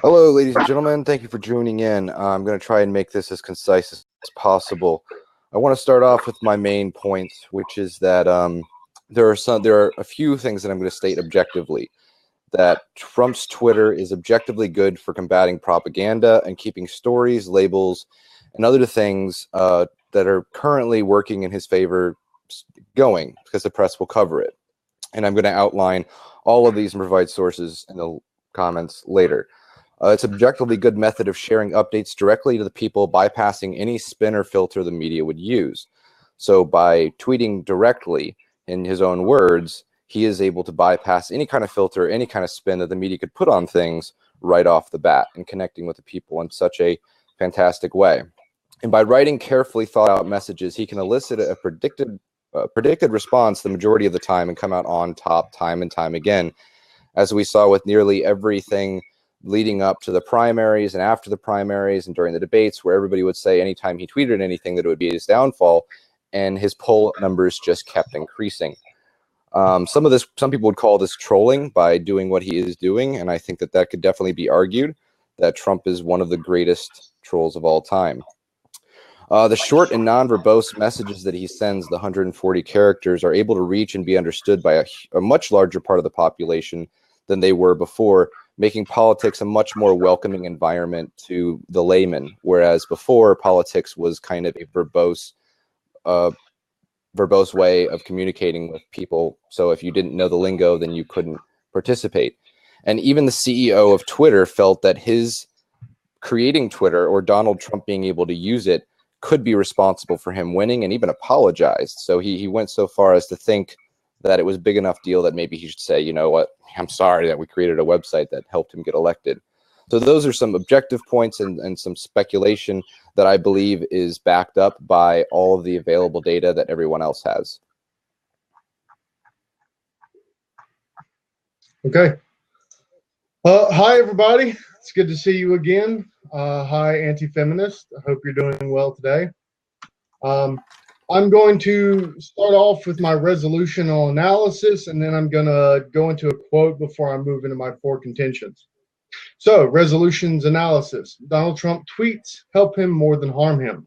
Hello, ladies and gentlemen. Thank you for joining in. I'm going to try and make this as concise as possible. I want to start off with my main points, which is that there are a few things that I'm going to state objectively. That Trump's Twitter is objectively good for combating propaganda and keeping stories, labels, and other things that are currently working in his favor going, because the press will cover it. And I'm going to outline all of these and provide sources in the comments later. It's an objectively good method of sharing updates directly to the people, bypassing any spin or filter the media would use. So by tweeting directly, in his own words, he is able to bypass any kind of filter, any kind of spin that the media could put on things right off the bat, and connecting with the people in such a fantastic way. And by writing carefully thought out messages, he can elicit a predicted response the majority of the time and come out on top time and time again, as we saw with nearly everything leading up to the primaries and after the primaries and during the debates, where everybody would say anytime he tweeted anything that it would be his downfall, and his poll numbers just kept increasing. Some people would call this trolling by doing what he is doing, and I think that could definitely be argued that Trump is one of the greatest trolls of all time. The short and non-verbose messages that he sends, the 140 characters, are able to reach and be understood by a much larger part of the population than they were before, making politics a much more welcoming environment to the layman, whereas before politics was kind of a verbose way of communicating with people. So if you didn't know the lingo, then you couldn't participate. And even the CEO of Twitter felt that his creating Twitter, or Donald Trump being able to use it, could be responsible for him winning, and even apologized. So he went so far as to think that it was a big enough deal that maybe he should say, you know what, I'm sorry that we created a website that helped him get elected. So those are some objective points and some speculation that I believe is backed up by all of the available data that everyone else has. Okay. Hi, everybody. It's good to see you again. Hi, anti-feminist. I hope you're doing well today. I'm going to start off with my resolutional analysis, and then I'm going to go into a quote before I move into my four contentions. So, resolutions analysis. Donald Trump tweets help him more than harm him.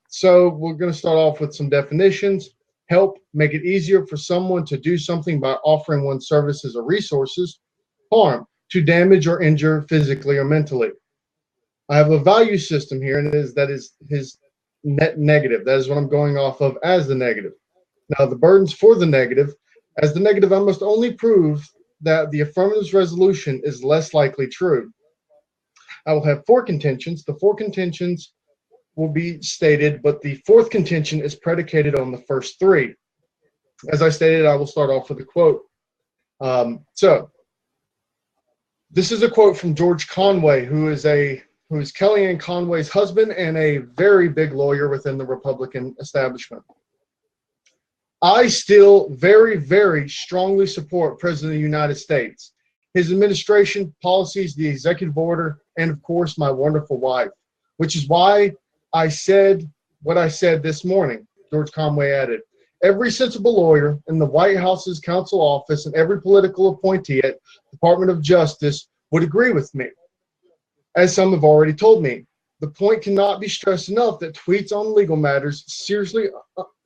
So we're going to start off with some definitions. Help, make it easier for someone to do something by offering one services or resources. Harm, to damage or injure physically or mentally. I have a value system here, and that is his net negative. That is what I'm going off of as the negative. Now, the burdens for the negative. As the negative, I must only prove that the affirmative resolution is less likely true. I will have four contentions. The four contentions will be stated, but the fourth contention is predicated on the first three. As I stated, I will start off with a quote. So this is a quote from George Conway, who is Kellyanne Conway's husband and a very big lawyer within the Republican establishment. I still very, very strongly support President of the United States, his administration, policies, the executive order, and of course, my wonderful wife, which is why I said what I said this morning. George Conway added, every sensible lawyer in the White House's counsel office and every political appointee at Department of Justice would agree with me. As some have already told me, the point cannot be stressed enough that tweets on legal matters seriously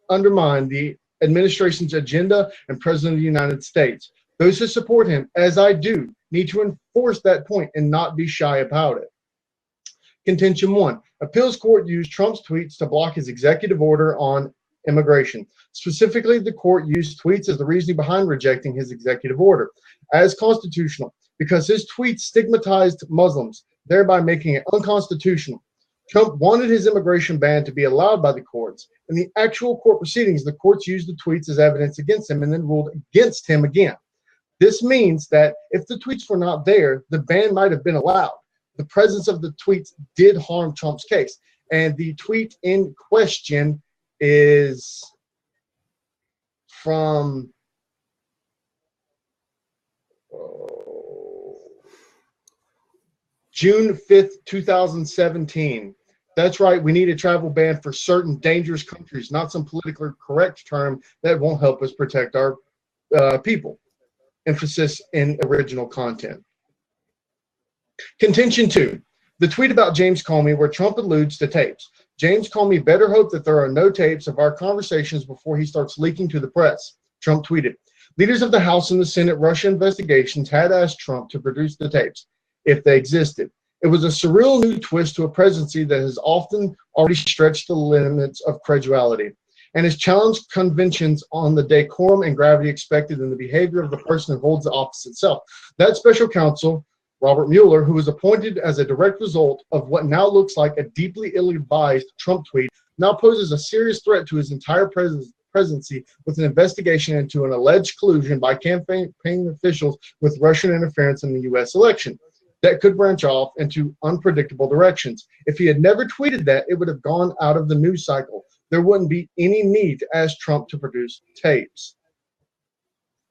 undermine the administration's agenda and President of the United States. Those who support him, as I do, need to enforce that point and not be shy about it. Contention one, appeals court used Trump's tweets to block his executive order on immigration. Specifically, the court used tweets as the reasoning behind rejecting his executive order as constitutional because his tweets stigmatized Muslims, thereby making it unconstitutional. Trump wanted his immigration ban to be allowed by the courts. In the actual court proceedings, the courts used the tweets as evidence against him and then ruled against him again. This means that if the tweets were not there, the ban might have been allowed. The presence of the tweets did harm Trump's case. And the tweet in question is from June 5th, 2017. That's right. We need a travel ban for certain dangerous countries, not some politically correct term that won't help us protect our people. Emphasis in original content. Contention 2. The tweet about James Comey where Trump alludes to tapes. James Comey better hope that there are no tapes of our conversations before he starts leaking to the press. Trump tweeted, leaders of the House and the Senate Russia investigations had asked Trump to produce the tapes, if they existed. It was a surreal new twist to a presidency that has often already stretched the limits of credulity and has challenged conventions on the decorum and gravity expected in the behavior of the person who holds the office itself. That special counsel, Robert Mueller, who was appointed as a direct result of what now looks like a deeply ill-advised Trump tweet, now poses a serious threat to his entire presidency with an investigation into an alleged collusion by campaign officials with Russian interference in the U.S. election that could branch off into unpredictable directions. If he had never tweeted that, it would have gone out of the news cycle. There wouldn't be any need to ask Trump to produce tapes.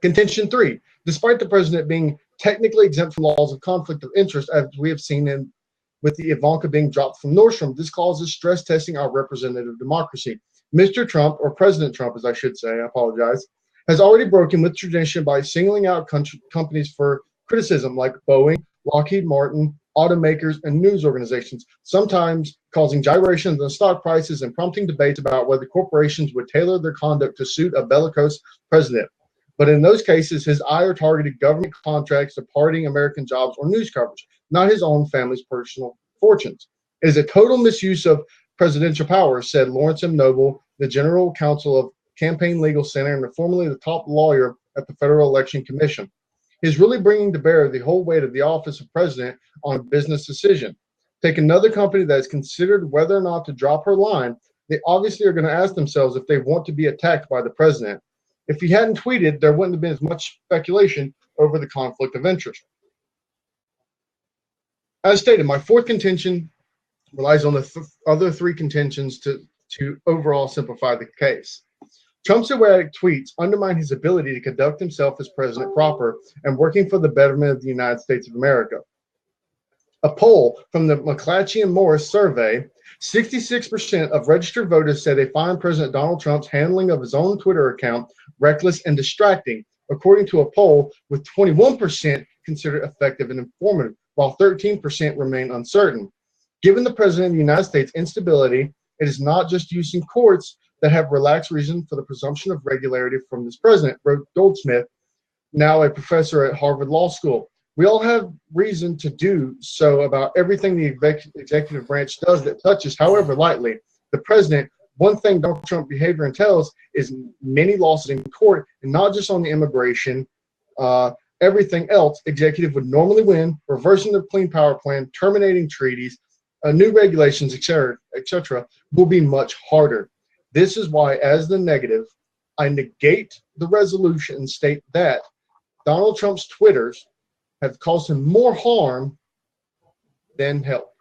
Contention 3. Despite the president being technically exempt from laws of conflict of interest, as we have seen with the Ivanka being dropped from Nordstrom, this causes stress testing our representative democracy. Mr. Trump, or President Trump, as I should say, I apologize, has already broken with tradition by singling out companies for criticism like Boeing, Lockheed Martin, automakers, and news organizations, sometimes causing gyrations in stock prices and prompting debates about whether corporations would tailor their conduct to suit a bellicose president. But in those cases, his ire targeted government contracts, departing American jobs, or news coverage, not his own family's personal fortunes. It is a total misuse of presidential power, said Lawrence M. Noble, the general counsel of Campaign Legal Center and formerly the top lawyer at the Federal Election Commission. He's really bringing to bear the whole weight of the office of president on a business decision. Take another company that has considered whether or not to drop her line. They obviously are going to ask themselves if they want to be attacked by the president. If he hadn't tweeted, there wouldn't have been as much speculation over the conflict of interest. As stated, my fourth contention relies on the other three contentions to overall simplify the case. Trump's erratic tweets undermine his ability to conduct himself as president proper and working for the betterment of the United States of America. A poll from the McClatchy and Morris survey, 66% of registered voters said they find President Donald Trump's handling of his own Twitter account reckless and distracting, according to a poll with 21% considered effective and informative, while 13% remain uncertain. Given the President of the United States' instability, it is not just using courts that have relaxed reason for the presumption of regularity from this president, wrote Goldsmith, now a professor at Harvard Law School. We all have reason to do so about everything the executive branch does that touches, however lightly, the president. One thing Donald Trump behavior entails is many losses in court, and not just on the immigration. Everything else, executive would normally win, reversing the Clean Power Plan, terminating treaties, new regulations, etc., will be much harder. This is why, as the negative, I negate the resolution and state that Donald Trump's Twitters have caused him more harm than help.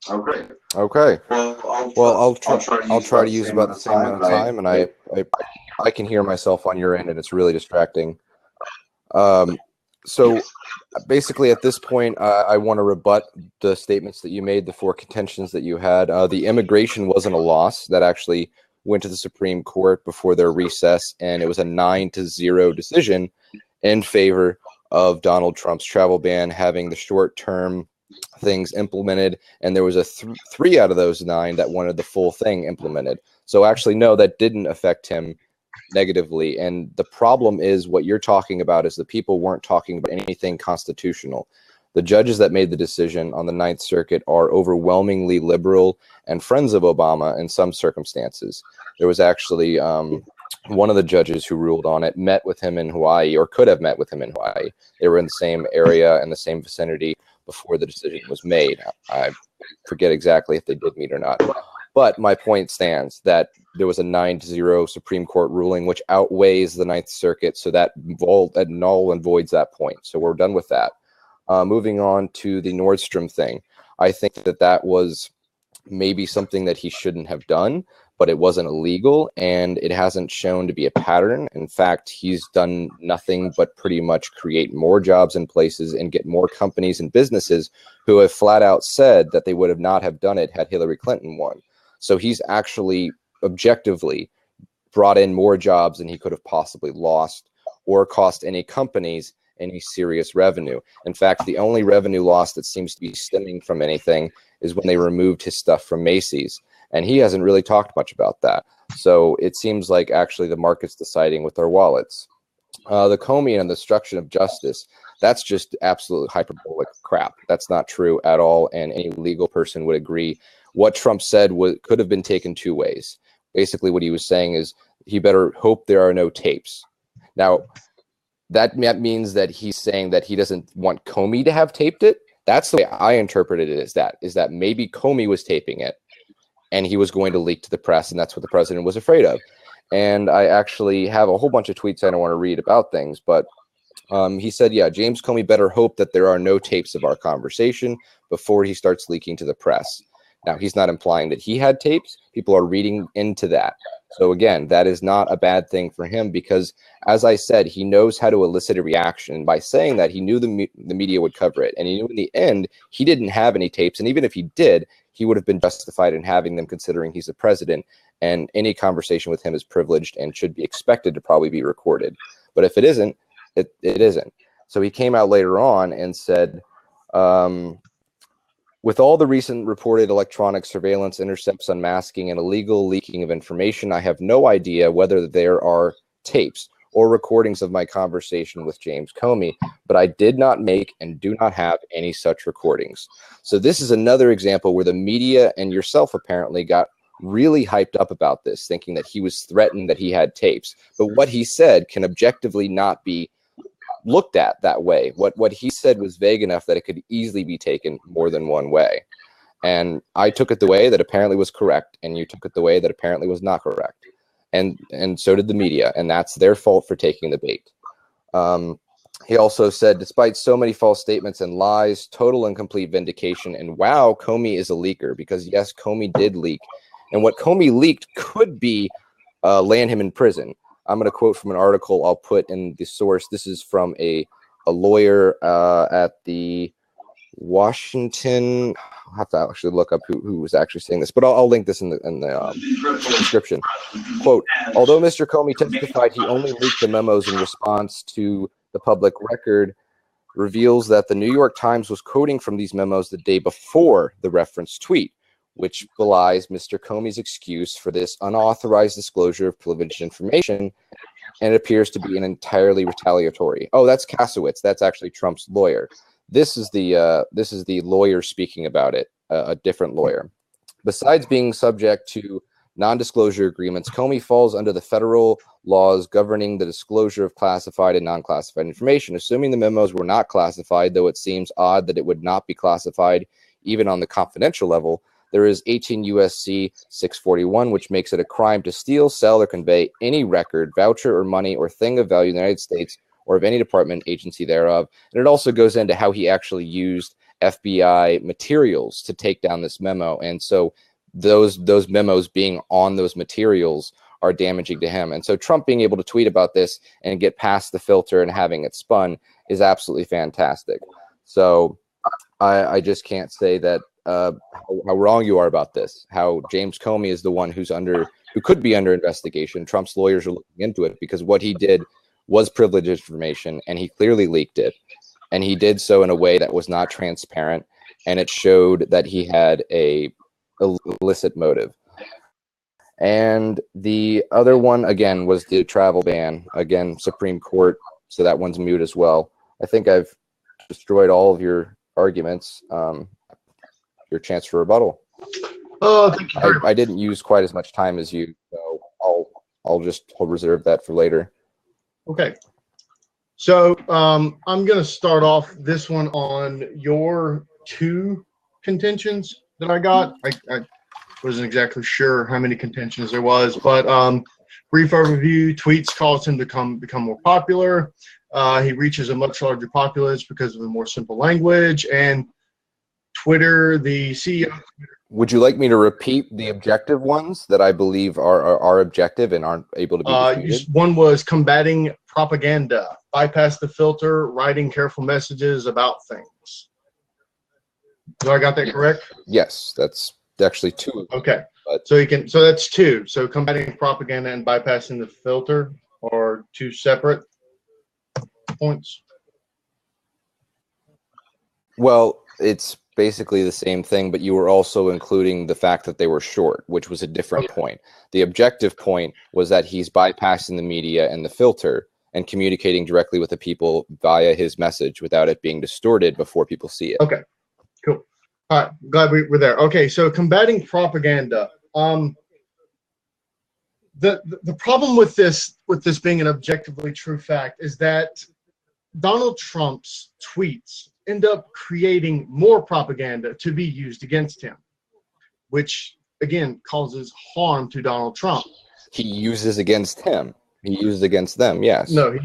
Okay. Well, I'll try to use about the same amount of time, and I can hear myself on your end, and it's really distracting. So basically, at this point, I want to rebut the statements that you made, the four contentions that you had. The immigration wasn't a loss. That actually went to the Supreme Court before their recess, and it was a 9-0 decision in favor of Donald Trump's travel ban having the short-term things implemented, and there was a 3 out of those 9 that wanted the full thing implemented. So actually, no, that didn't affect him negatively. And the problem is what you're talking about is the people weren't talking about anything constitutional. The judges that made the decision on the Ninth Circuit are overwhelmingly liberal and friends of Obama in some circumstances. There was actually one of the judges who ruled on it met with him in Hawaii, or could have met with him in Hawaii. They were in the same area and the same vicinity before the decision was made. I forget exactly if they did meet or not. But my point stands that there was a 9-0 Supreme Court ruling, which outweighs the Ninth Circuit, so that null and voids that point. So we're done with that. Moving on to the Nordstrom thing, I think that was maybe something that he shouldn't have done, but it wasn't illegal, and it hasn't shown to be a pattern. In fact, he's done nothing but pretty much create more jobs in places and get more companies and businesses who have flat out said that they would have not have done it had Hillary Clinton won. So he's actually objectively brought in more jobs than he could have possibly lost or cost any companies any serious revenue. In fact, the only revenue loss that seems to be stemming from anything is when they removed his stuff from Macy's. And he hasn't really talked much about that. So it seems like actually the market's deciding with their wallets. The Comey and the destruction of justice, that's just absolute hyperbolic crap. That's not true at all, and any legal person would agree. What Trump said could have been taken two ways. Basically, what he was saying is he better hope there are no tapes. Now, that means that he's saying that he doesn't want Comey to have taped it. That's the way I interpreted it, is that maybe Comey was taping it, and he was going to leak to the press, and that's what the president was afraid of. And I actually have a whole bunch of tweets I don't want to read about things, but he said, yeah, James Comey better hope that there are no tapes of our conversation before he starts leaking to the press. Now, he's not implying that he had tapes. People are reading into that. So again, that is not a bad thing for him because, as I said, he knows how to elicit a reaction. And by saying that, he knew the media would cover it. And he knew in the end, he didn't have any tapes. And even if he did, he would have been justified in having them considering he's the president. And any conversation with him is privileged and should be expected to probably be recorded. But if it isn't, it isn't. So he came out later on and said, with all the recent reported electronic surveillance intercepts, unmasking, and illegal leaking of information, I have no idea whether there are tapes or recordings of my conversation with James Comey, but I did not make and do not have any such recordings. So this is another example where the media and yourself apparently got really hyped up about this, thinking that he was threatened that he had tapes. But what he said can objectively not be looked at that way. What he said was vague enough that it could easily be taken more than one way. And I took it the way that apparently was correct, and you took it the way that apparently was not correct. And so did the media, and that's their fault for taking the bait. He also said, despite so many false statements and lies, total and complete vindication, and wow, Comey is a leaker, because yes, Comey did leak. And what Comey leaked could be land him in prison. I'm going to quote from an article I'll put in the source. This is from a lawyer at the Washington. I'll have to actually look up who was actually saying this, but I'll link this in the description. Quote, although Mr. Comey testified he only leaked the memos in response to the public record, reveals that the New York Times was quoting from these memos the day before the referenced tweet, which belies Mr. Comey's excuse for this unauthorized disclosure of privileged information, and it appears to be an entirely retaliatory. Oh, that's Kasowitz. That's actually Trump's lawyer. This is the lawyer speaking about it, a different lawyer. Besides being subject to non-disclosure agreements, Comey falls under the federal laws governing the disclosure of classified and non-classified information. Assuming the memos were not classified, though it seems odd that it would not be classified even on the confidential level, there is 18 U.S.C. 641, which makes it a crime to steal, sell, or convey any record, voucher, or money, or thing of value in the United States or of any department, agency thereof. And it also goes into how he actually used FBI materials to take down this memo. And so those memos being on those materials are damaging to him. And so Trump being able to tweet about this and get past the filter and having it spun is absolutely fantastic. So I just can't say that how wrong you are about this, how James Comey is the one who could be under investigation. Trump's lawyers are looking into it because what he did was privileged information, and he clearly leaked it. And he did so in a way that was not transparent, and it showed that he had a illicit motive. And the other one, again, was the travel ban. Again, Supreme Court, so that one's mute as well. I think I've destroyed all of your arguments. Your chance for rebuttal. Oh, thank you very much. I didn't use quite as much time as you, so I'll reserve that for later. Okay. So I'm going to start off this one on your two contentions that I got. I wasn't exactly sure how many contentions there was, but brief overview: tweets caused him to become more popular. He reaches a much larger populace because of the more simple language, and Twitter, the CEO. Would you like me to repeat the objective ones that I believe are objective and aren't able to be disputed? One was combating propaganda, bypass the filter, writing careful messages about things. So I got that correct? Yes, that's actually two. Okay, so that's two. So combating propaganda and bypassing the filter are two separate points. Well, it's basically the same thing, but you were also including the fact that they were short, which was a different Okay. point. The objective point was that he's bypassing the media and the filter and communicating directly with the people via his message without it being distorted before people see it. Okay. Cool. All right. Glad we're there. Okay. So combating propaganda. The problem with this being an objectively true fact is that Donald Trump's tweets end up creating more propaganda to be used against him, which again causes harm to Donald Trump. He uses against him. He uses against them, yes. No,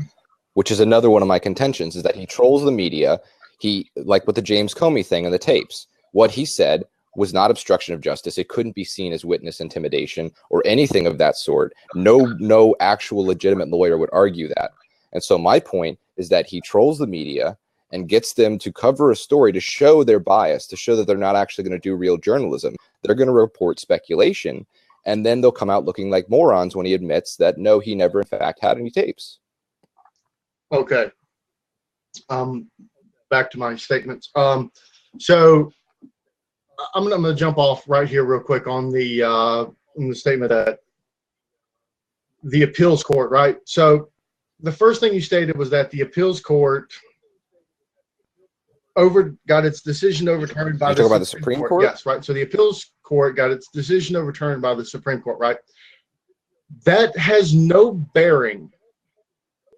which is another one of my contentions, is that he trolls the media. He, like with the James Comey thing and the tapes, what he said was not obstruction of justice. It couldn't be seen as witness intimidation or anything of that sort. No actual legitimate lawyer would argue that. And so my point is that he trolls the media and gets them to cover a story to show their bias, to show that they're not actually going to do real journalism. They're going to report speculation, and then they'll come out looking like morons when he admits that, no, he never in fact had any tapes. okay. Back to my statements. So I'm gonna jump off right here real quick on the statement that the appeals court, right? So the first thing you stated was that the appeals court got its decision overturned by the Supreme Court. Yes, right. So the appeals court got its decision overturned by the Supreme Court, right? That has no bearing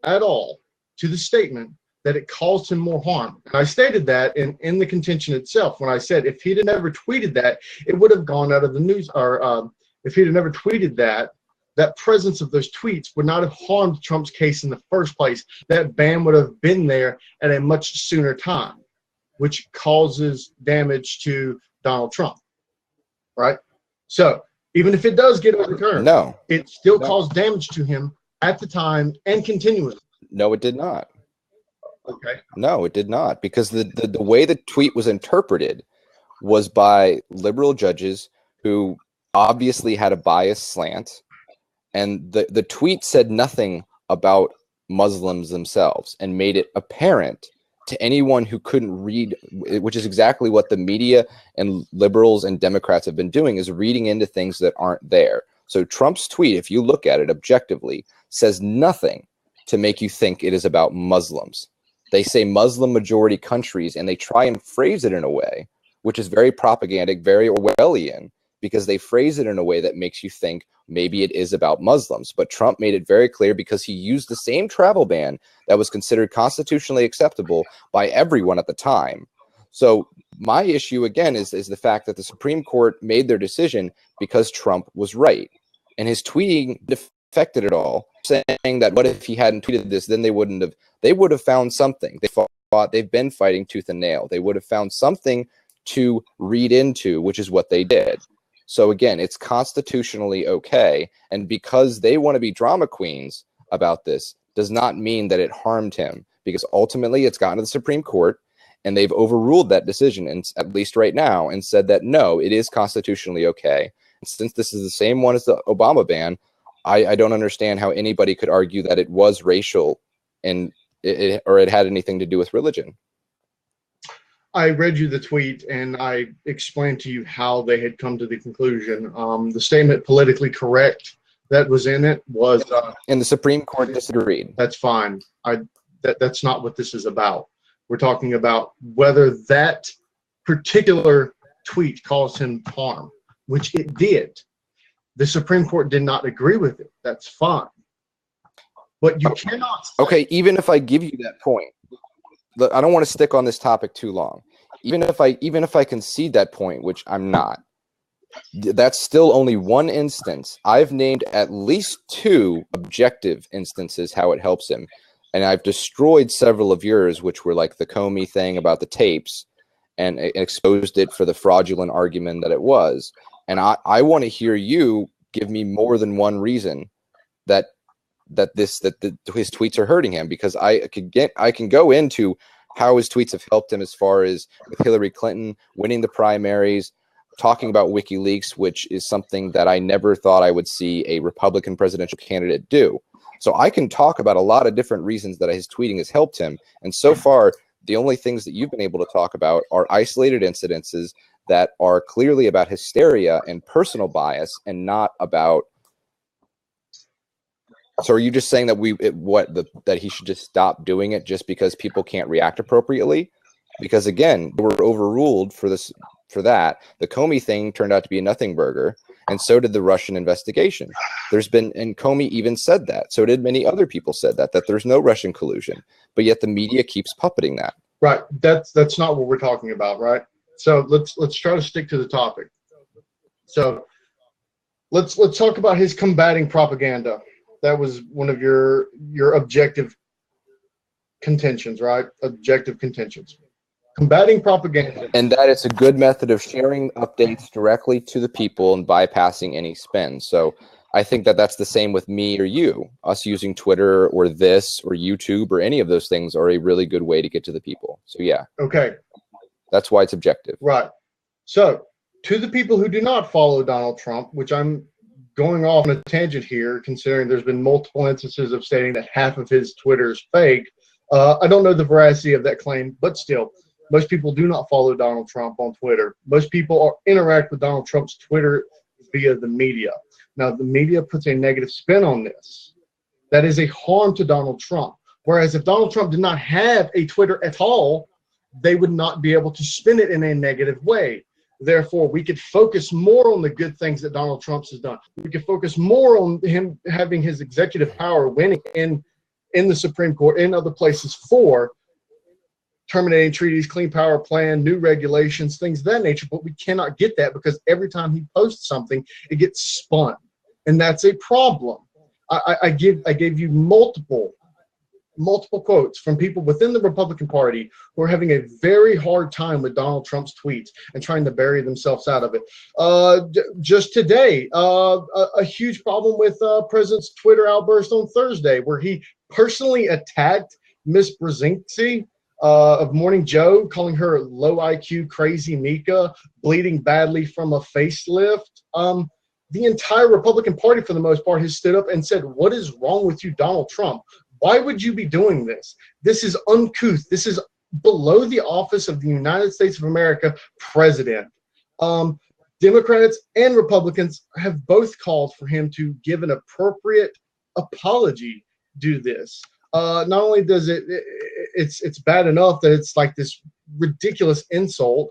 at all to the statement that it caused him more harm. And I stated that in the contention itself when I said if he'd have never tweeted that, it would have gone out of the news, or if he'd have never tweeted that, that presence of those tweets would not have harmed Trump's case in the first place. That ban would have been there at a much sooner time, which causes damage to Donald Trump, right? So even if it does get overturned, no, it still caused damage to him at the time and continuously. No, it did not. Okay. No, it did not, because the way the tweet was interpreted was by liberal judges who obviously had a biased slant, and the tweet said nothing about Muslims themselves and made it apparent to anyone who couldn't read, which is exactly what the media and liberals and Democrats have been doing, is reading into things that aren't there. So Trump's tweet, if you look at it objectively, says nothing to make you think it is about Muslims. They say Muslim majority countries, and they try and phrase it in a way which is very propagandic, very Orwellian, because they phrase it in a way that makes you think maybe it is about Muslims. But Trump made it very clear, because he used the same travel ban that was considered constitutionally acceptable by everyone at the time. So my issue, again, is the fact that the Supreme Court made their decision because Trump was right. And his tweeting affected it all, saying that what if he hadn't tweeted this, then they would have found something. They've been fighting tooth and nail. They would have found something to read into, which is what they did. So again, it's constitutionally okay. And because they want to be drama queens about this does not mean that it harmed him, because ultimately it's gotten to the Supreme Court and they've overruled that decision, and at least right now, and said that no, it is constitutionally okay. And since this is the same one as the Obama ban, I don't understand how anybody could argue that it was racial and or it had anything to do with religion. I read you the tweet and I explained to you how they had come to the conclusion. The statement politically correct that was in it was and the Supreme Court disagreed. That's fine. That's not what this is about. We're talking about whether that particular tweet caused him harm, which it did. The Supreme Court did not agree with it. That's fine. But you cannot say, okay, even if I give you that point, I don't want to stick on this topic too long. Even if I concede that point, which I'm not, that's still only one instance. I've named at least 2 objective instances how it helps him, and I've destroyed several of yours, which were like the Comey thing about the tapes, and exposed it for the fraudulent argument that it was. And I want to hear you give me more than one reason that his tweets are hurting him, because I can go into how his tweets have helped him as far as with Hillary Clinton winning the primaries, talking about WikiLeaks, which is something that I never thought I would see a Republican presidential candidate do. So I can talk about a lot of different reasons that his tweeting has helped him. And so far, the only things that you've been able to talk about are isolated incidences that are clearly about hysteria and personal bias and not about. So are you just saying that that he should just stop doing it just because people can't react appropriately? Because again, they were overruled for that. The Comey thing turned out to be a nothing burger, and so did the Russian investigation. And Comey even said that. So did many other people said that there's no Russian collusion, but yet the media keeps puppeting that. Right. That's not what we're talking about, right? So let's try to stick to the topic. So let's talk about his combating propaganda. That was one of your objective contentions, right? Objective contentions. Combating propaganda. And that it's a good method of sharing updates directly to the people and bypassing any spin. So I think that that's the same with me or you. Us using Twitter or this or YouTube or any of those things are a really good way to get to the people. So yeah. Okay. That's why it's objective. Right. So to the people who do not follow Donald Trump, which I'm going off on a tangent here, considering there's been multiple instances of stating that half of his Twitter is fake. I don't know the veracity of that claim, but still, most people do not follow Donald Trump on Twitter. Most people interact with Donald Trump's Twitter via the media. Now, the media puts a negative spin on this. That is a harm to Donald Trump. Whereas if Donald Trump did not have a Twitter at all, they would not be able to spin it in a negative way. Therefore, we could focus more on the good things that Donald Trump has done. We could focus more on him having his executive power, winning in the Supreme Court, in other places, for terminating treaties, clean power plan, new regulations, things of that nature. But we cannot get that because every time he posts something, it gets spun, and that's a problem. I gave you multiple quotes from people within the Republican Party who are having a very hard time with Donald Trump's tweets and trying to bury themselves out of it. Just today, a huge problem with President's Twitter outburst on Thursday, where he personally attacked Miss Brzezinski of Morning Joe, calling her low IQ, crazy Mika, bleeding badly from a facelift. The entire Republican Party, for the most part, has stood up and said, "What is wrong with you, Donald Trump? Why would you be doing this? This is uncouth. This is below the office of the United States of America president." Democrats and Republicans have both called for him to give an appropriate apology due to this. Not only does it's bad enough that it's like this ridiculous insult,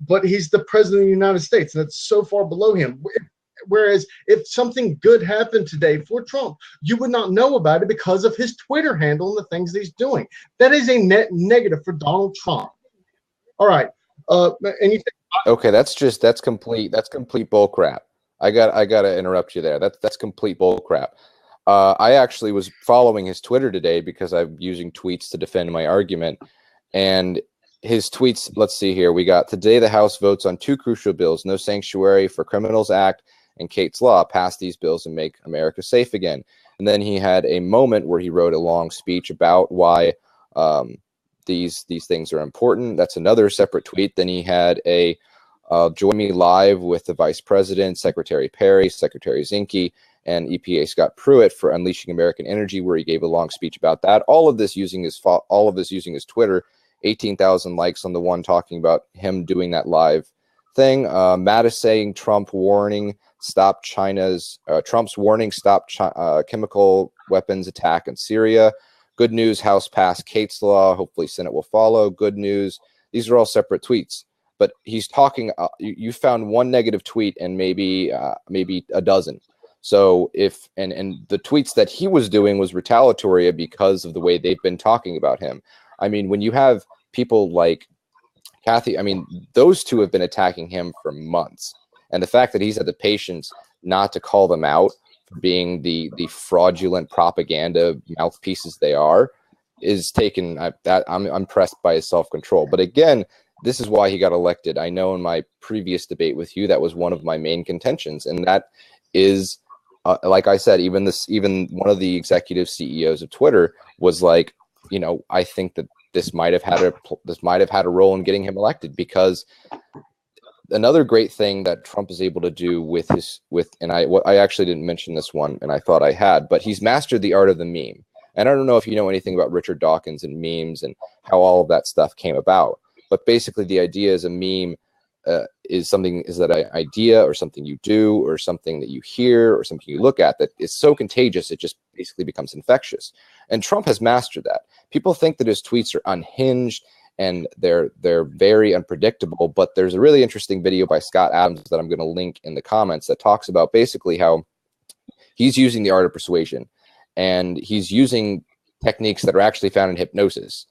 but he's the president of the United States, and that's so far below him. Whereas if something good happened today for Trump, you would not know about it because of his Twitter handle and the things that he's doing. That is a net negative for Donald Trump. All right. Okay, that's complete bull crap. I gotta interrupt you there. That's complete bull crap. I actually was following his Twitter today because I'm using tweets to defend my argument. And his tweets, let's see here. We got, today the House votes on two crucial bills, No Sanctuary for Criminals Act and Kate's Law. Pass these bills and make America safe again. And then he had a moment where he wrote a long speech about why these things are important. That's another separate tweet. Then he had a join me live with the Vice President, Secretary Perry, Secretary Zinke, and EPA Scott Pruitt for Unleashing American Energy, where he gave a long speech about that. All of this using his Twitter. 18,000 likes on the one talking about him doing that live thing. Mattis saying Trump's warning stop chemical weapons attack in Syria. Good news, House passed Kate's Law. Hopefully Senate will follow. Good news. These are all separate tweets. But he's talking, you found one negative tweet and maybe a dozen. So and the tweets that he was doing was retaliatory because of the way they've been talking about him. I mean, when you have people like Kathy, I mean, those two have been attacking him for months. And the fact that he's had the patience not to call them out for being the fraudulent propaganda mouthpieces they are is taken. I'm impressed by his self-control. But again, this is why he got elected. I know in my previous debate with you, that was one of my main contentions. And that is, like I said, even one of the executive CEOs of Twitter was like, you know, I think that this might have had a role in getting him elected, because another great thing that Trump is able to do I actually didn't mention this one, and I thought I had, but he's mastered the art of the meme. And I don't know if you know anything about Richard Dawkins and memes and how all of that stuff came about. But basically, the idea is a meme is that an idea or something you do or something that you hear or something you look at that is so contagious it just basically becomes infectious. And Trump has mastered that. People think that his tweets are unhinged and they're very unpredictable, but there's a really interesting video by Scott Adams that I'm going to link in the comments that talks about basically how he's using the art of persuasion, and he's using techniques that are actually found in hypnosis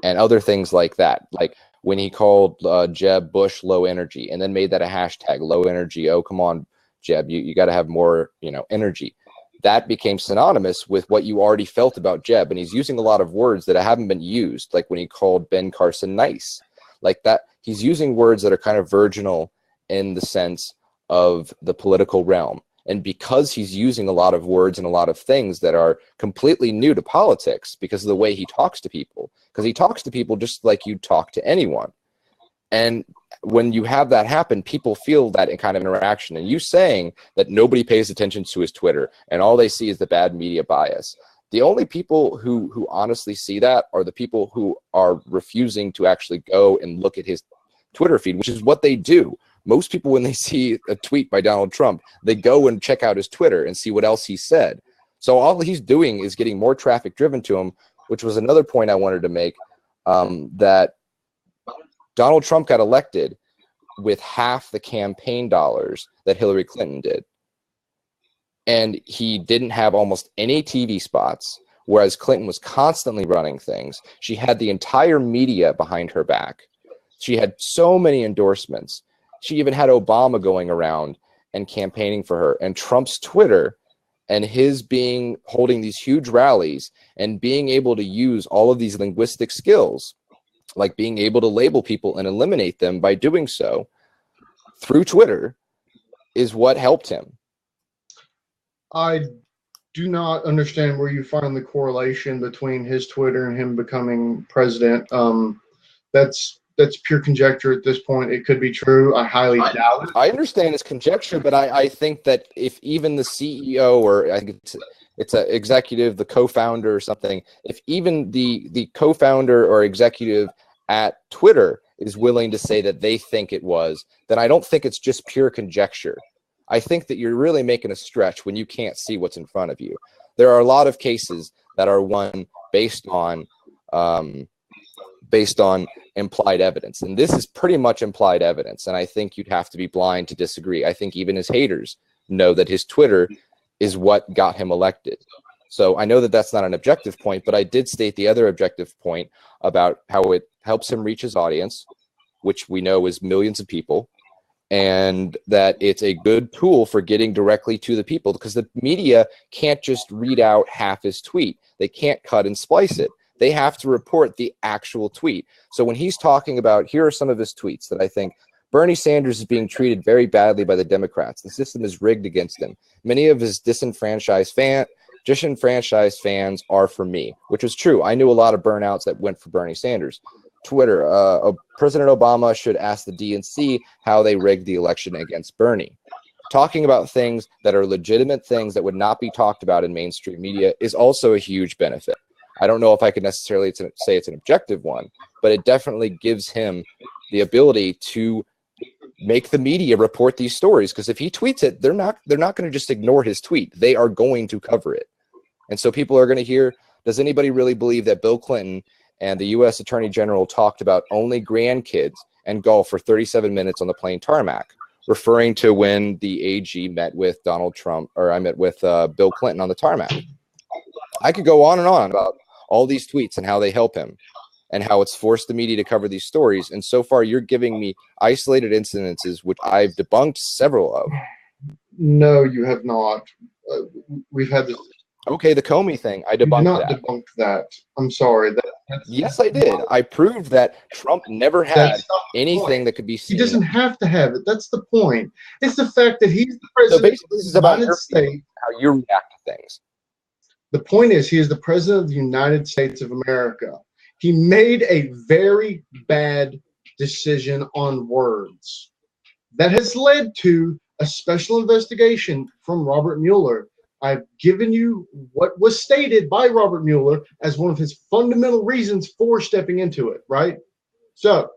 and other things like that. Like when he called Jeb Bush low energy and then made that a hashtag, low energy. Oh, come on, Jeb, you got to have more, energy. That became synonymous with what you already felt about Jeb. And he's using a lot of words that haven't been used, like when he called Ben Carson nice. Like that, he's using words that are kind of virginal in the sense of the political realm. And because he's using a lot of words and a lot of things that are completely new to politics because of the way he talks to people, because he talks to people just like you talk to anyone. And when you have that happen, people feel that kind of interaction. And you saying that nobody pays attention to his Twitter and all they see is the bad media bias. The only people who honestly see that are the people who are refusing to actually go and look at his Twitter feed, which is what they do. Most people, when they see a tweet by Donald Trump, they go and check out his Twitter and see what else he said. So all he's doing is getting more traffic driven to him, which was another point I wanted to make, that Donald Trump got elected with half the campaign dollars that Hillary Clinton did. And he didn't have almost any TV spots, whereas Clinton was constantly running things. She had the entire media behind her back. She had so many endorsements. She even had Obama going around and campaigning for her. And Trump's Twitter and his holding these huge rallies and being able to use all of these linguistic skills, like being able to label people and eliminate them by doing so through Twitter, is what helped him. I do not understand where you find the correlation between his Twitter and him becoming president. That's pure conjecture at this point. It could be true. I highly doubt it. I understand it's conjecture, but I think that if even the CEO, or I think it's an executive, the co-founder or something, if even the co-founder or executive at Twitter is willing to say that they think it was, then I don't think it's just pure conjecture. I think that you're really making a stretch when you can't see what's in front of you. There are a lot of cases that are won based on implied evidence. And this is pretty much implied evidence. And I think you'd have to be blind to disagree. I think even his haters know that his Twitter is what got him elected. So I know that that's not an objective point, but I did state the other objective point about how it helps him reach his audience, which we know is millions of people, and that it's a good tool for getting directly to the people, because the media can't just read out half his tweet. They can't cut and splice it. They have to report the actual tweet. So when he's talking about, here are some of his tweets that I think Bernie Sanders is being treated very badly by the Democrats. The system is rigged against him. Many of his disenfranchised fans are for me, which is true. I knew a lot of burnouts that went for Bernie Sanders. Twitter, President Obama should ask the DNC how they rigged the election against Bernie. Talking about things that are legitimate things that would not be talked about in mainstream media is also a huge benefit. I don't know if I could necessarily say it's an objective one, but it definitely gives him the ability to make the media report these stories, because if he tweets it, they're not going to just ignore his tweet. They are going to cover it. And so people are going to hear, does anybody really believe that Bill Clinton and the U.S. Attorney General talked about only grandkids and golf for 37 minutes on the plane tarmac, referring to when the AG met with Donald Trump, or I met with Bill Clinton on the tarmac? I could go on and on about all these tweets and how they help him and how it's forced the media to cover these stories. And so far, you're giving me isolated incidences, which I've debunked several of. No, you have not. We've had this. Okay, the Comey thing, I debunked that. You did not debunk that. I'm sorry. Yes, I did. I proved that Trump never had anything that could be seen. He doesn't have to have it. That's the point. It's the fact that he's the president of the United States. How you react to things. The point is, he is the president of the United States of America. He made a very bad decision on words that has led to a special investigation from Robert Mueller I've given you what was stated by Robert Mueller as one of his fundamental reasons for stepping into it, right? So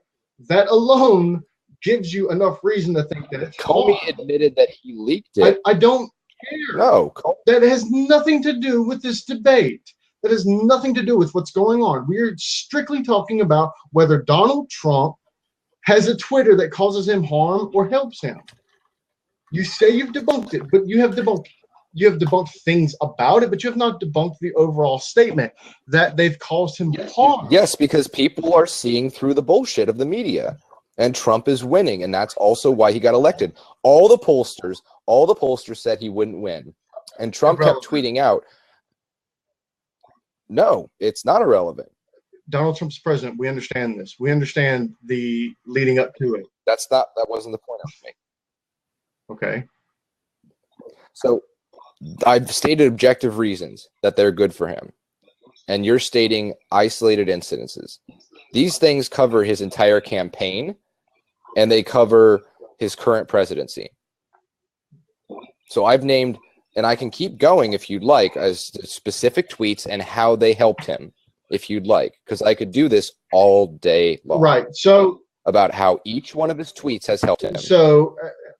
that alone gives you enough reason to think that it's Comey harm. admitted that he leaked it. I don't care. No, That has nothing to do with this debate. That has nothing to do with what's going on. We're strictly talking about whether Donald Trump has a Twitter that causes him harm or helps him. You say you've debunked it, but you have debunked things about it, but you have not debunked the overall statement that they've caused him harm. Yes, because people are seeing through the bullshit of the media, and Trump is winning, and that's also why he got elected. All the pollsters said he wouldn't win, and Trump kept tweeting out, "No, it's not irrelevant." Donald Trump's president. We understand this. We understand the leading up to it. That wasn't the point I was making. Okay. So I've stated objective reasons that they're good for him, and you're stating isolated incidences. These things cover his entire campaign, and they cover his current presidency. So I've named, and I can keep going if you'd like, as specific tweets and how they helped him, if you'd like, because I could do this all day long. Right. So about how each one of his tweets has helped him. So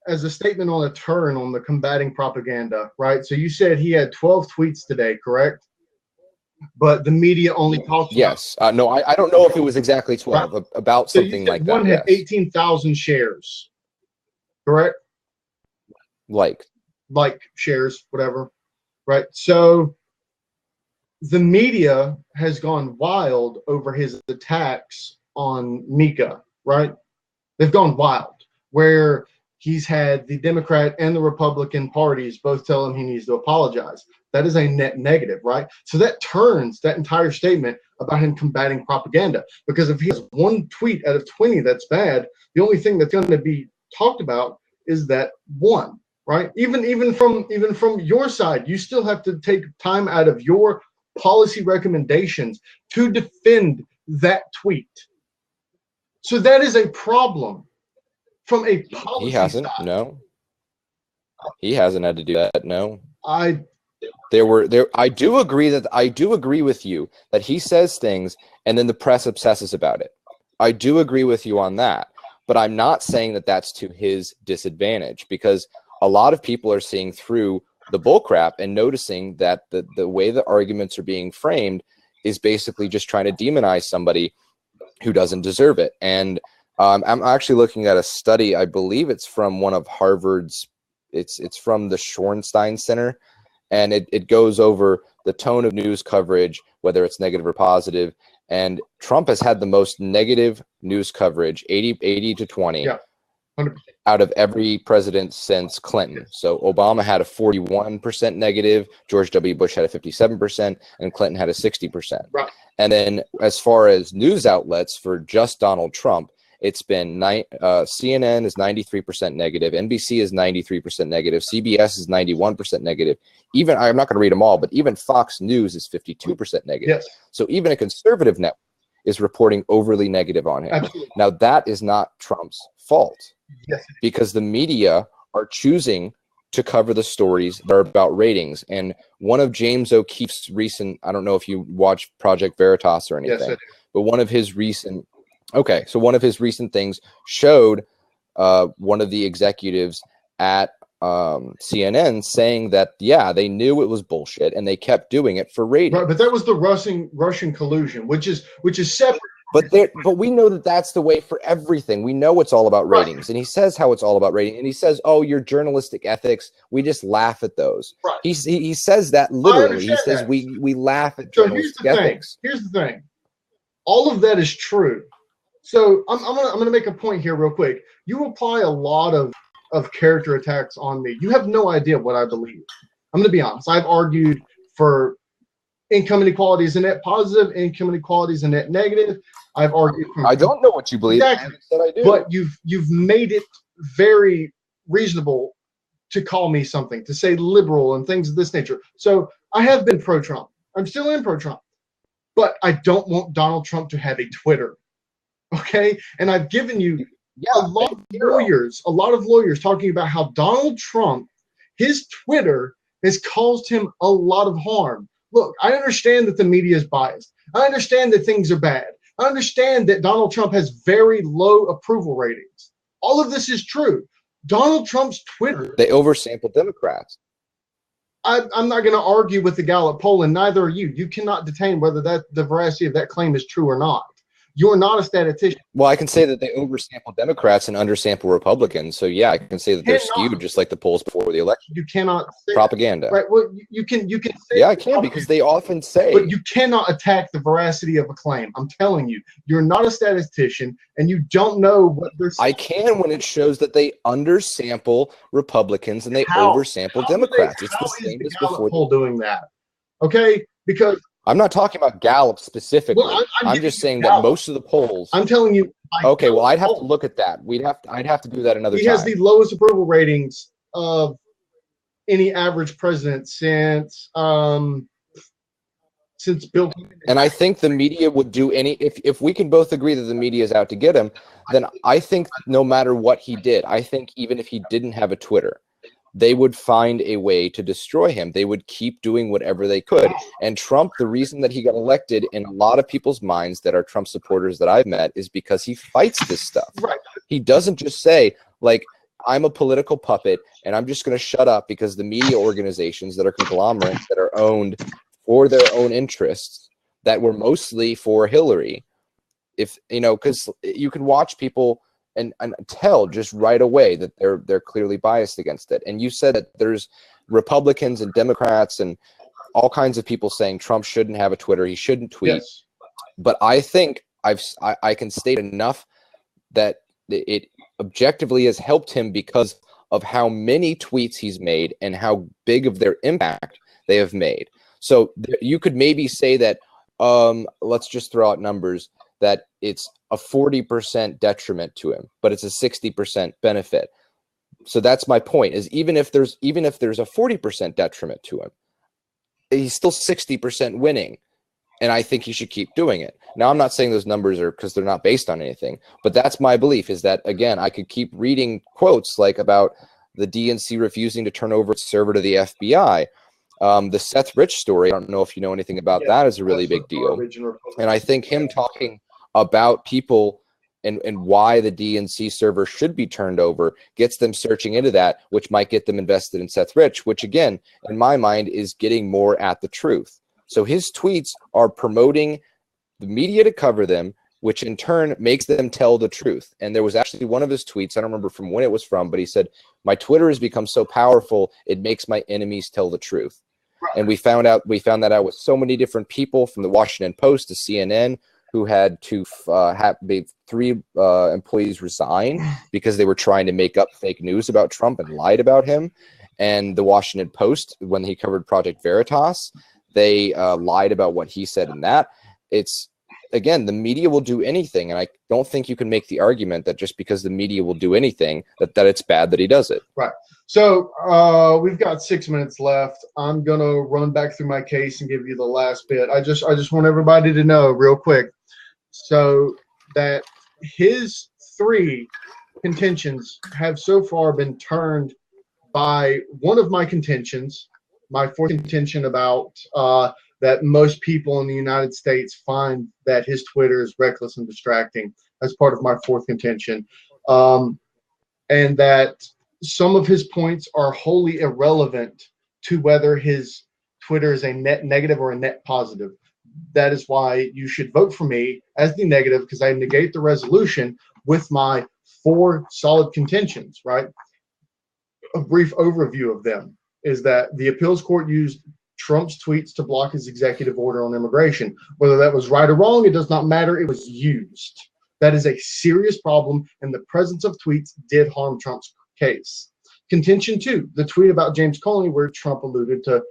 as a statement on a turn on the combating propaganda, right? So you said he had 12 tweets today, correct? But the media only talked Yes. No, I don't know if it was exactly 12, right. About so something like that. One had 18,000 shares, correct? Like shares, whatever, right? So the media has gone wild over his attacks on Mika, right? They've gone wild, where he's had the Democrat and the Republican parties both tell him he needs to apologize. That is a net negative, right? So that turns that entire statement about him combating propaganda. Because if he has one tweet out of 20 that's bad, the only thing that's going to be talked about is that one, right? Even from your side, you still have to take time out of your policy recommendations to defend that tweet. So that is a problem from a policy He hasn't, side. No. He hasn't had to do that, no. I do agree with you that he says things and then the press obsesses about it. I do agree with you on that, but I'm not saying that that's to his disadvantage, because a lot of people are seeing through the bullcrap and noticing that the way the arguments are being framed is basically just trying to demonize somebody who doesn't deserve it. And I'm actually looking at a study. I believe it's from one of Harvard's. It's from the Shorenstein Center, and it goes over the tone of news coverage, whether it's negative or positive. And Trump has had the most negative news coverage, 80 to 20, yeah, 100%. Out of every president since Clinton. So Obama had a 41% negative, George W. Bush had a 57%, and Clinton had a 60%. Right. And then as far as news outlets for just Donald Trump, it's been CNN is 93% negative, NBC is 93% negative, CBS is 91% negative. Even, I'm not going to read them all, but even Fox News is 52% negative. Yes. So even a conservative network is reporting overly negative on him. Absolutely. Now that is not Trump's fault. Yes. Because the media are choosing to cover the stories that are about ratings. And one of James O'Keefe's recent, I don't know if you watch Project Veritas or anything, yes, but one of his recent things showed one of the executives at CNN saying that, yeah, they knew it was bullshit and they kept doing it for ratings. Right, but that was the Russian collusion, which is separate. But we know that that's the way for everything. We know it's all about ratings. Right. And he says how it's all about rating. And he says, oh, your journalistic ethics, we just laugh at those. Right. He says that literally. He says we laugh at journalistic ethics. Here's the thing. All of that is true. So I'm gonna make a point here real quick. You apply a lot of character attacks on me. You have no idea what I believe. I'm gonna be honest. I've argued for income inequality is a net positive, income inequality is a net negative. I've argued. I don't know what you believe. Exactly. I do. But you've made it very reasonable to call me something, to say liberal and things of this nature. So I have been pro-Trump. I'm still in pro-Trump. But I don't want Donald Trump to have a Twitter. Okay? And I've given you a lot of lawyers talking about how Donald Trump, his Twitter has caused him a lot of harm. Look, I understand that the media is biased. I understand that things are bad. I understand that Donald Trump has very low approval ratings. All of this is true. Donald Trump's Twitter. They oversample Democrats. I'm not going to argue with the Gallup poll, and neither are you. You cannot detain whether the veracity of that claim is true or not. You're not a statistician. Well, I can say that they oversample Democrats and undersample Republicans. So yeah, I can say that they're skewed, just like the polls before the election. You cannot say propaganda. That. Right. Well, you can say. Yeah, I can, because they often say. But you cannot attack the veracity of a claim. I'm telling you, you're not a statistician, and you don't know what they're saying. I can, when it shows that they undersample Republicans and they oversample Democrats. It's the same as before. Poll doing that, okay? Because I'm not talking about Gallup specifically. Well, I'm just saying that most of the polls. I'm telling you. Okay, well, I'd have to look at that. I'd have to do that another time. He has the lowest approval ratings of any average president since Bill Clinton. And I think the media would do if we can both agree that the media is out to get him, then I think no matter what he did, I think even if he didn't have a Twitter, they would find a way to destroy him. They would keep doing whatever they could. And Trump, the reason that he got elected in a lot of people's minds that are Trump supporters that I've met is because he fights this stuff. Right. He doesn't just say, like, I'm a political puppet and I'm just going to shut up because the media organizations that are conglomerates that are owned for their own interests that were mostly for Hillary. If, you know, because you can watch people and tell just right away that they're clearly biased against it. And you said that there's Republicans and Democrats and all kinds of people saying Trump shouldn't have a Twitter, he shouldn't tweet. Yes. But I think I can state enough that it objectively has helped him because of how many tweets he's made and how big of their impact they have made. So you could maybe say that, let's just throw out numbers, that it's a 40% detriment to him, but it's a 60% benefit. So that's my point, is even if there's a 40% detriment to him, he's still 60% winning. And I think he should keep doing it. Now, I'm not saying those numbers are because they're not based on anything, but that's my belief, is that, again, I could keep reading quotes like about the DNC refusing to turn over its server to the FBI. The Seth Rich story, I don't know if you know anything about that, is a really big deal. And I think him talking about people and why the DNC server should be turned over gets them searching into that, which might get them invested in Seth Rich, which, again, in my mind, is getting more at the truth. So his tweets are promoting the media to cover them, which in turn makes them tell the truth. And there was actually one of his tweets, I don't remember from when it was from, but he said, "My Twitter has become so powerful, it makes my enemies tell the truth." And we found that out with so many different people, from the Washington Post to CNN, who had to have made 3 employees resign because they were trying to make up fake news about Trump and lied about him. And the Washington Post, when he covered Project Veritas, they lied about what he said in that. It's, again, the media will do anything, and I don't think you can make the argument that just because the media will do anything, that it's bad that he does it. Right. So we've got 6 minutes left. I'm gonna run back through my case and give you the last bit. I just want everybody to know real quick, so that his 3 contentions have so far been turned by one of my contentions, my 4th contention about that most people in the United States find that his Twitter is reckless and distracting, as part of my 4th contention, and that some of his points are wholly irrelevant to whether his Twitter is a net negative or a net positive. That is why you should vote for me as the negative, because I negate the resolution with my 4 solid contentions, right? A brief overview of them is that the appeals court used Trump's tweets to block his executive order on immigration. Whether that was right or wrong, it does not matter. It was used. That is a serious problem, and the presence of tweets did harm Trump's case. Contention 2, the tweet about James Comey, where Trump alluded to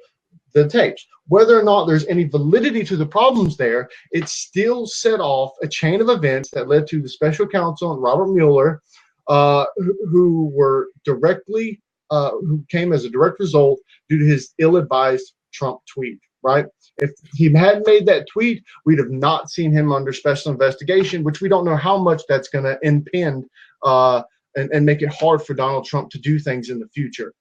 the tapes. Whether or not there's any validity to the problems there, it still set off a chain of events that led to the special counsel and Robert Mueller, who were directly who came as a direct result due to his ill-advised Trump tweet, right? If he hadn't made that tweet, we'd have not seen him under special investigation, which we don't know how much that's going to impede and make it hard for Donald Trump to do things in the future.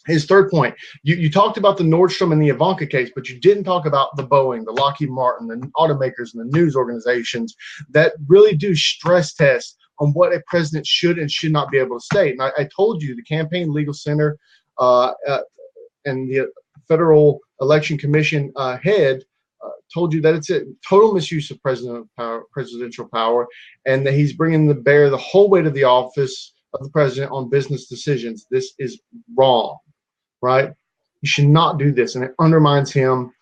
His third point, you talked about the Nordstrom and the Ivanka case, but you didn't talk about the Boeing, the Lockheed Martin, the automakers, and the news organizations that really do stress test on what a president should and should not be able to state. And I told you the Campaign Legal Center and the Federal Election Commission head told you that it's a total misuse of presidential power, and that he's bringing to bear the whole weight of the office of the president on business decisions. This is wrong. Right? You should not do this, and it undermines him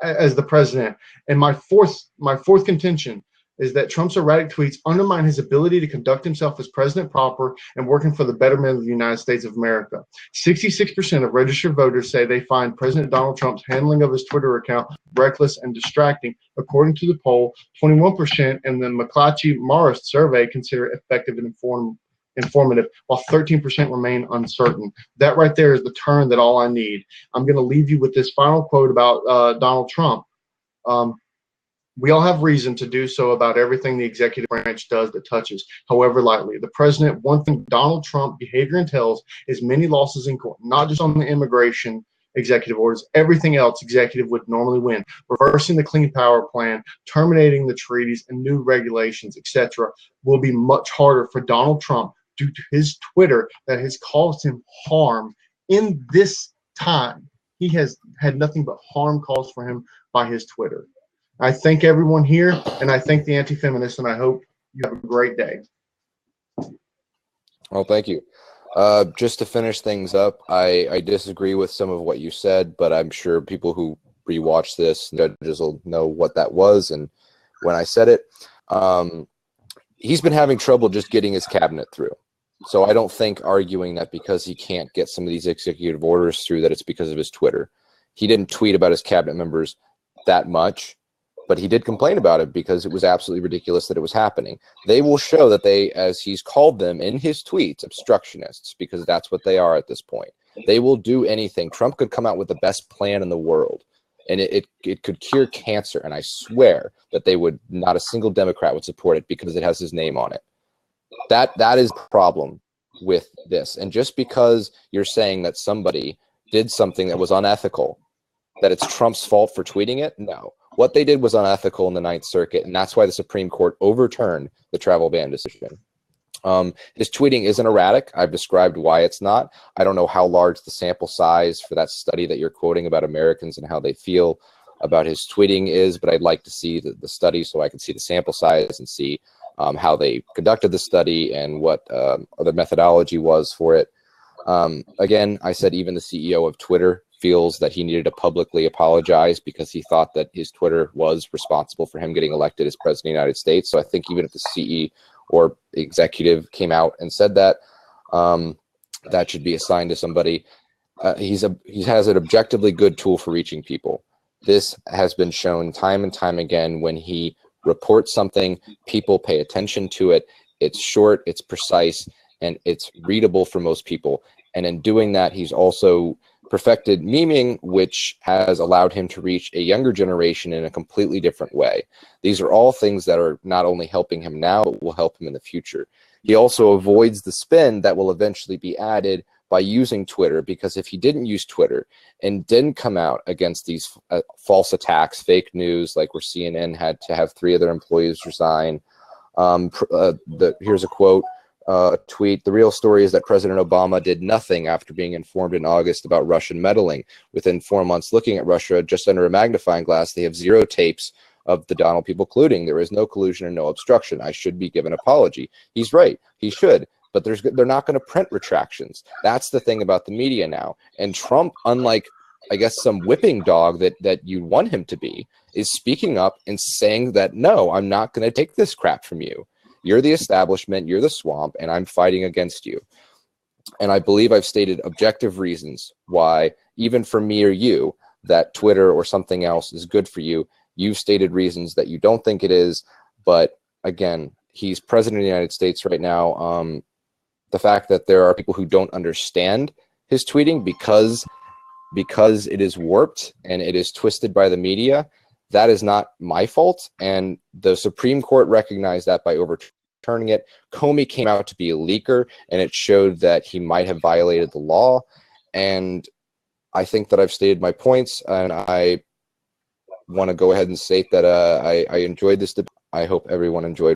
as the president. And my fourth contention is that Trump's erratic tweets undermine his ability to conduct himself as president proper and working for the betterment of the United States of America. 66% of registered voters say they find President Donald Trump's handling of his Twitter account reckless and distracting. According to the poll, 21% in the McClatchy-Morris survey consider it effective and informative, while 13% remain uncertain. That right there is the turn that all I need. I'm going to leave you with this final quote about Donald Trump. We all have reason to do so about everything the executive branch does that touches, however lightly. The president, one thing Donald Trump behavior entails is many losses in court, not just on the immigration executive orders. Everything else executive would normally win. Reversing the Clean Power Plan, terminating the treaties and new regulations, etc., will be much harder for Donald Trump due to his Twitter that has caused him harm in this time. He has had nothing but harm caused for him by his Twitter. I thank everyone here, and I thank the anti-feminists, and I hope you have a great day. Well, thank you. Just to finish things up, I disagree with some of what you said, but I'm sure people who rewatch this, judges will know what that was and when I said it. He's been having trouble just getting his cabinet through. So I don't think arguing that because he can't get some of these executive orders through that it's because of his Twitter. He didn't tweet about his cabinet members that much, but he did complain about it because it was absolutely ridiculous that it was happening. They will show that they, as he's called them in his tweets, obstructionists, because that's what they are at this point. They will do anything. Trump could come out with the best plan in the world, and it could cure cancer, and I swear that they would, not a single Democrat would support it because it has his name on it. That is the problem with this. And just because you're saying that somebody did something that was unethical, that it's Trump's fault for tweeting it, no. What they did was unethical in the Ninth Circuit, and that's why the Supreme Court overturned the travel ban decision. His tweeting isn't erratic. I've described why it's not. I don't know how large the sample size for that study that you're quoting about Americans and how they feel about his tweeting is, but I'd like to see the study so I can see the sample size and see how they conducted the study and what the methodology was for it. Again, I said even the CEO of Twitter feels that he needed to publicly apologize because he thought that his Twitter was responsible for him getting elected as president of the United States. So I think even if the CEO or executive came out and said that, that should be assigned to somebody. He has an objectively good tool for reaching people. This has been shown time and time again. When he reports something, people pay attention to it. It's short, it's precise, and it's readable for most people. And in doing that, he's also perfected memeing, which has allowed him to reach a younger generation in a completely different way. These are all things that are not only helping him now, but will help him in the future. He also avoids the spin that will eventually be added by using Twitter, because if he didn't use Twitter and didn't come out against these false attacks, fake news, like where CNN had to have 3 of their employees resign. Here's a quote. Tweet, the real story is that President Obama did nothing after being informed in August about Russian meddling. Within 4 months looking at Russia just under a magnifying glass, they have 0 tapes of the Donald people colluding. There is no collusion and no obstruction. I should be given an apology. He's right. He should. But they're not going to print retractions. That's the thing about the media now. And Trump, unlike, I guess, some whipping dog that you want him to be, is speaking up and saying that, no, I'm not going to take this crap from you. You're the establishment, you're the swamp, and I'm fighting against you. And I believe I've stated objective reasons why, even for me or you, that Twitter or something else is good for you. You've stated reasons that you don't think it is. But again, he's president of the United States right now. The fact that there are people who don't understand his tweeting because it is warped and it is twisted by the media, that is not my fault, and the Supreme Court recognized that by overturning it. Comey came out to be a leaker, and it showed that he might have violated the law, And I think that I've stated my points, and I want to go ahead and state that I enjoyed this debate. I hope everyone enjoyed.